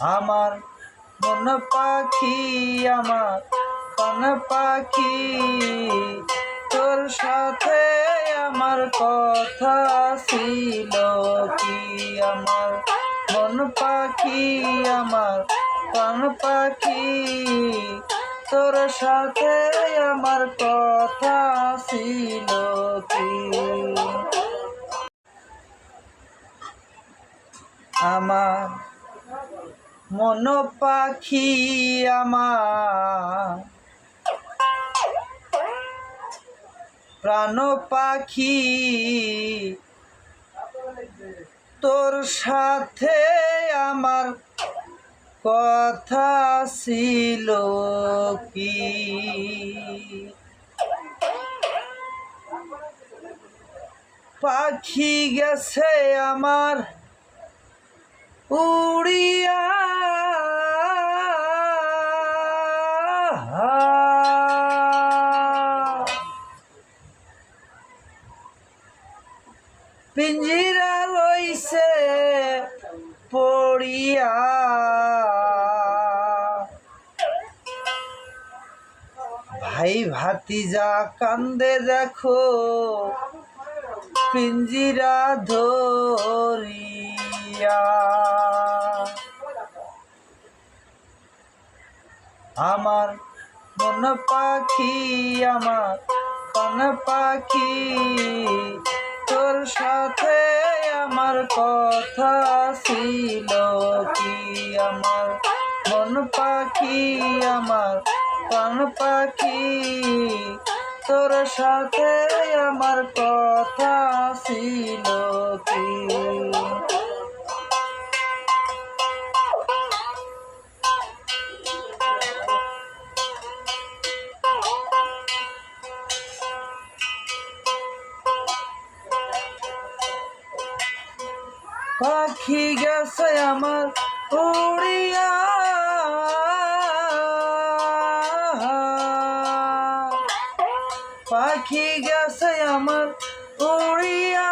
আমার মন পাখি, আমার প্রাণ পাখি, তোর সাথে আমার কথা ছিল কি? আমার মন পাখি, আমার প্রাণ পাখি, তোর সাথে আমার কথা ছিল কি? আমার মন পাখি, আমার প্রাণ পাখি, তোর সাথে আমার কথা ছিল কি? পাখি গেছে আমার উড়িয়া, পিঞ্জিরা লইছে পড়িয়া, ভাই ভাতিজা কান্দে দেখো পিঞ্জিরা ধরিয়া। আমার মন পাখি, আমার প্রাণ পাখি, তোর সাথে আমার কথা ছিল কি? আমার মন পাখি, আমার প্রাণ পাখি, তোর সাথে আমার কথা ছিল কি? পাখি গেছে আমার উড়িয়া, পাখি গেছে আমার উড়িয়া,